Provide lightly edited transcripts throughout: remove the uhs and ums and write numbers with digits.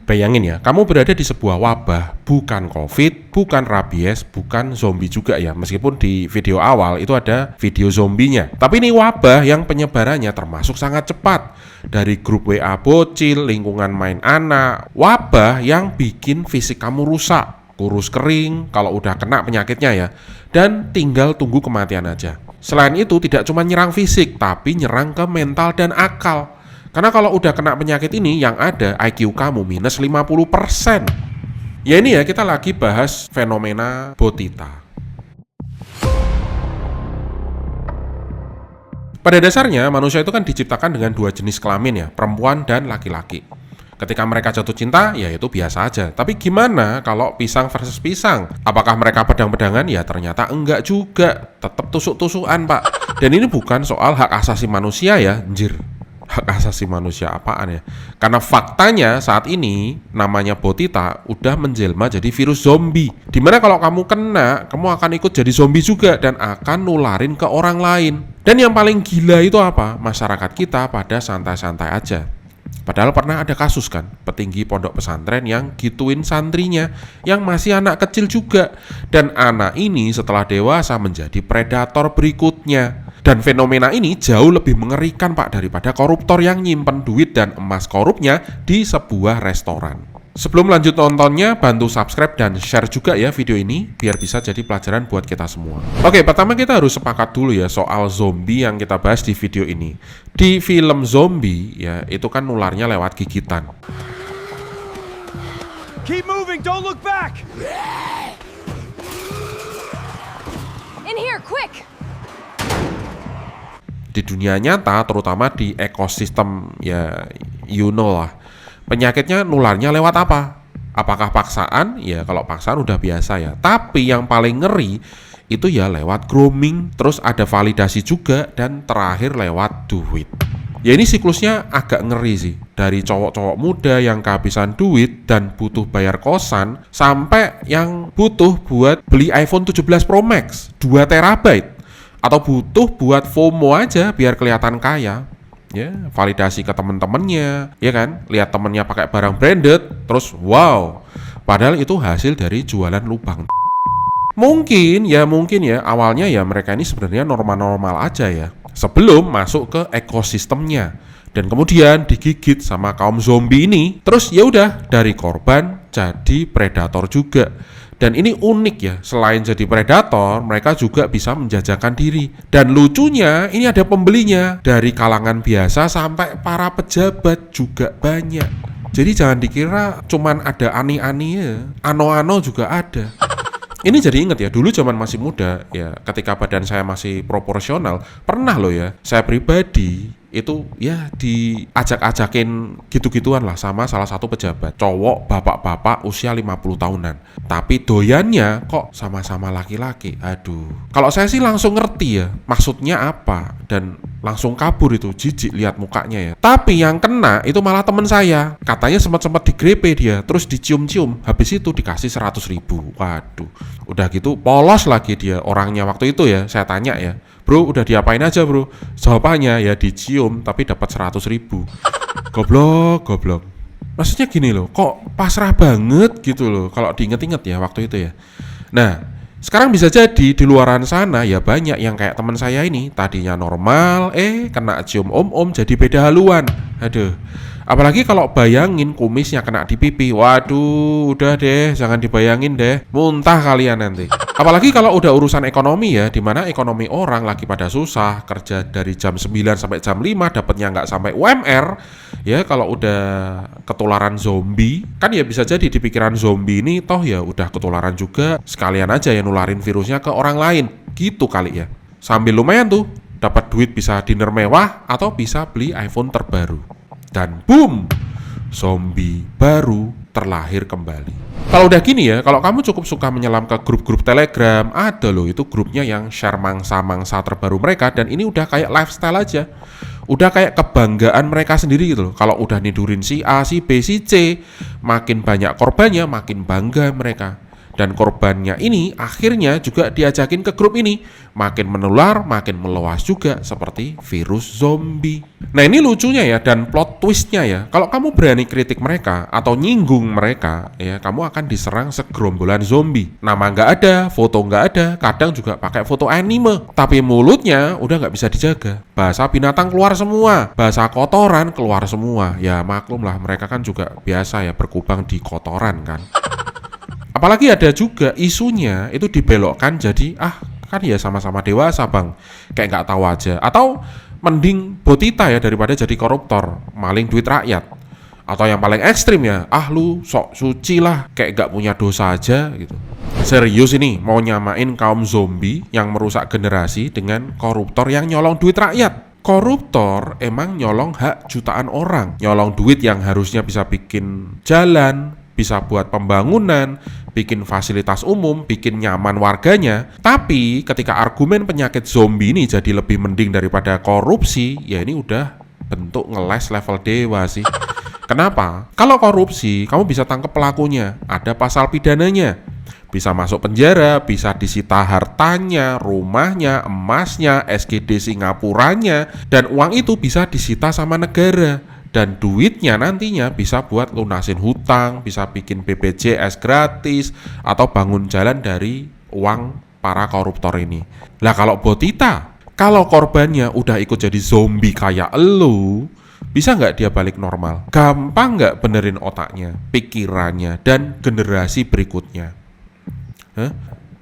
Bayangin ya, kamu berada di sebuah wabah, bukan COVID, bukan rabies, bukan zombie juga ya. Meskipun di video awal itu ada video zombinya. Tapi ini wabah yang penyebarannya termasuk sangat cepat. Dari grup WA bocil, lingkungan main anak, wabah yang bikin fisik kamu rusak, kurus kering kalau udah kena penyakitnya ya. Dan tinggal tunggu kematian aja. Selain itu tidak cuma nyerang fisik, tapi nyerang ke mental dan akal. Karena kalau udah kena penyakit ini, yang ada IQ kamu minus 50%. Ya ini ya, kita lagi bahas fenomena Botita. Pada dasarnya, manusia itu kan diciptakan dengan dua jenis kelamin ya, perempuan dan laki-laki. Ketika mereka jatuh cinta, ya itu biasa aja. Tapi gimana kalau pisang versus pisang? Apakah mereka pedang-pedangan? Ya ternyata enggak juga. Tetap tusuk-tusukan, Pak. Dan ini bukan soal hak asasi manusia ya, anjir. Hak asasi manusia apaan ya? Karena faktanya saat ini namanya Botita udah menjelma jadi virus zombie. Dimana kalau kamu kena, kamu akan ikut jadi zombie juga dan akan nularin ke orang lain. Dan yang paling gila itu apa? Masyarakat kita pada santai-santai aja. Padahal pernah ada kasus kan, petinggi pondok pesantren yang gituin santrinya yang masih anak kecil juga. Dan anak ini setelah dewasa menjadi predator berikutnya. Dan fenomena ini jauh lebih mengerikan Pak daripada koruptor yang nyimpen duit dan emas korupnya di sebuah restoran. Sebelum lanjut nontonnya, bantu subscribe dan share juga ya video ini biar bisa jadi pelajaran buat kita semua. Oke, pertama kita harus sepakat dulu ya soal zombie yang kita bahas di video ini. Di film zombie ya, itu kan nularnya lewat gigitan. Keep moving, don't look back. In here, quick. Di dunia nyata, terutama di ekosistem ya you know lah, penyakitnya nularnya lewat apa? Apakah paksaan? Ya kalau paksaan udah biasa ya. Tapi yang paling ngeri itu ya lewat grooming, terus ada validasi juga, dan terakhir lewat duit. Ya ini siklusnya agak ngeri sih. Dari cowok-cowok muda yang kehabisan duit dan butuh bayar kosan, sampai yang butuh buat beli iPhone 17 Pro Max 2 terabyte. Atau butuh buat FOMO aja biar kelihatan kaya. Ya, validasi ke temen-temennya, ya kan? Lihat temennya pakai barang branded, terus wow. Padahal itu hasil dari jualan lubang. Mungkin ya awalnya ya mereka ini sebenarnya normal-normal aja ya. Sebelum masuk ke ekosistemnya. Dan kemudian digigit sama kaum zombie ini. Terus ya udah dari korban jadi predator juga. Dan ini unik ya, selain jadi predator, mereka juga bisa menjajakan diri. Dan lucunya, ini ada pembelinya. Dari kalangan biasa sampai para pejabat juga banyak. Jadi jangan dikira cuman ada ani-ani ya, ano-ano juga ada. Ini jadi inget ya, dulu zaman masih muda, ya ketika badan saya masih proporsional, pernah loh ya, saya pribadi itu ya diajak-ajakin gitu-gituan lah sama salah satu pejabat. Cowok, bapak-bapak usia 50 tahunan. Tapi doyannya kok sama-sama laki-laki. Aduh. Kalau saya sih langsung ngerti ya maksudnya apa. Dan langsung kabur itu, jijik lihat mukanya ya. Tapi yang kena itu malah temen saya. Katanya sempat digrepe dia, terus dicium-cium. Habis itu dikasih 100.000. Waduh. Udah gitu polos lagi dia orangnya waktu itu ya. Saya tanya ya, bro udah diapain aja bro? Jawabannya ya dicium tapi dapat 100.000. Goblok. Maksudnya gini loh, kok pasrah banget gitu loh kalau diinget-inget ya waktu itu ya. Nah, sekarang bisa jadi di luaran sana ya banyak yang kayak teman saya ini, tadinya normal, kena cium om-om jadi beda haluan. Aduh. Apalagi kalau bayangin kumisnya kena di pipi. Waduh, udah deh, jangan dibayangin deh. Muntah kalian nanti. Apalagi kalau udah urusan ekonomi ya, dimana ekonomi orang lagi pada susah, kerja dari jam 9 sampai jam 5, dapatnya nggak sampai UMR. Ya kalau udah ketularan zombie, kan ya bisa jadi di pikiran zombie ini toh ya udah ketularan juga, sekalian aja ya nularin virusnya ke orang lain. Gitu kali ya. Sambil lumayan tuh, dapat duit bisa dinner mewah atau bisa beli iPhone terbaru. Dan boom, zombie baru terlahir kembali. Kalau udah gini ya, kalau kamu cukup suka menyelam ke grup-grup Telegram, ada loh itu grupnya yang share mangsa-mangsa terbaru mereka, dan ini udah kayak lifestyle aja. Udah kayak kebanggaan mereka sendiri gitu loh. Kalau udah nidurin si A, si B, si C, makin banyak korbannya, makin bangga mereka. Dan korbannya ini akhirnya juga diajakin ke grup ini. Makin menular, makin meluas juga seperti virus zombie. Nah ini lucunya ya, dan plot twistnya ya. Kalau kamu berani kritik mereka atau nyinggung mereka, ya kamu akan diserang segerombolan zombie. Nama nggak ada, foto nggak ada, kadang juga pakai foto anime. Tapi mulutnya udah nggak bisa dijaga. Bahasa binatang keluar semua, bahasa kotoran keluar semua. Ya maklum lah, mereka kan juga biasa ya berkubang di kotoran kan. Apalagi ada juga isunya itu dibelokkan jadi kan ya sama-sama dewasa bang, kayak nggak tahu aja. Atau mending botita ya daripada jadi koruptor, maling duit rakyat. Atau yang paling ekstrim ya, lu sok suci lah, kayak nggak punya dosa aja gitu. Serius ini mau nyamain kaum zombie yang merusak generasi dengan koruptor yang nyolong duit rakyat. Koruptor emang nyolong hak jutaan orang, nyolong duit yang harusnya bisa bikin jalan, bisa buat pembangunan, bikin fasilitas umum, bikin nyaman warganya. Tapi ketika argumen penyakit zombie ini jadi lebih mending daripada korupsi, ya ini udah bentuk ngeles level dewa sih. Kenapa? Kalau korupsi, kamu bisa tangkap pelakunya, ada pasal pidananya. Bisa masuk penjara, bisa disita hartanya, rumahnya, emasnya, SGD Singapuranya, dan uang itu bisa disita sama negara. Dan duitnya nantinya bisa buat lunasin hutang, bisa bikin BPJS gratis, atau bangun jalan dari uang para koruptor ini. Lah kalau botita, kalau korbannya udah ikut jadi zombie kayak elu, bisa nggak dia balik normal? Gampang nggak benerin otaknya, pikirannya, dan generasi berikutnya?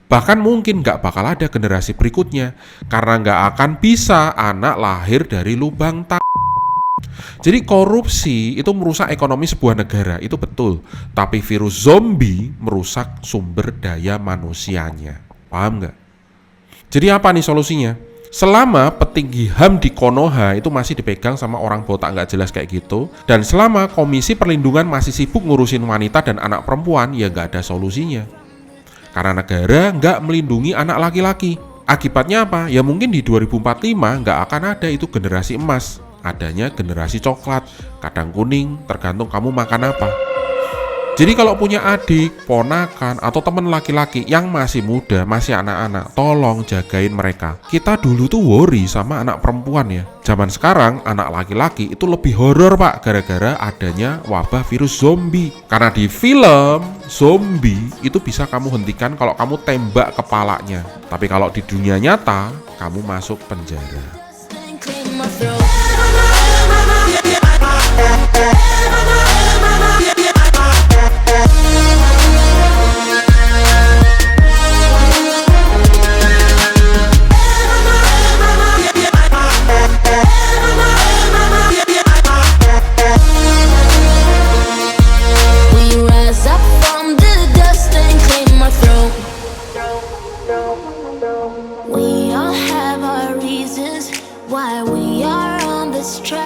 Bahkan mungkin nggak bakal ada generasi berikutnya, karena nggak akan bisa anak lahir dari lubang Jadi korupsi itu merusak ekonomi sebuah negara, itu betul. Tapi virus zombie merusak sumber daya manusianya. Paham nggak? Jadi apa nih solusinya? Selama petinggi HAM di Konoha itu masih dipegang sama orang botak nggak jelas kayak gitu, dan selama Komisi Perlindungan masih sibuk ngurusin wanita dan anak perempuan, ya nggak ada solusinya. Karena negara nggak melindungi anak laki-laki. Akibatnya apa? Ya mungkin di 2045 nggak akan ada itu generasi emas. Adanya generasi coklat, kadang kuning, tergantung kamu makan apa. Jadi kalau punya adik, ponakan, atau teman laki-laki yang masih muda, masih anak-anak, tolong jagain mereka. Kita dulu tuh worry sama anak perempuan ya. Zaman sekarang anak laki-laki itu lebih horor pak, gara-gara adanya wabah virus zombie. Karena di film, zombie itu bisa kamu hentikan kalau kamu tembak kepalanya. Tapi kalau di dunia nyata, kamu masuk penjara. We all have our reasons why we are on this track.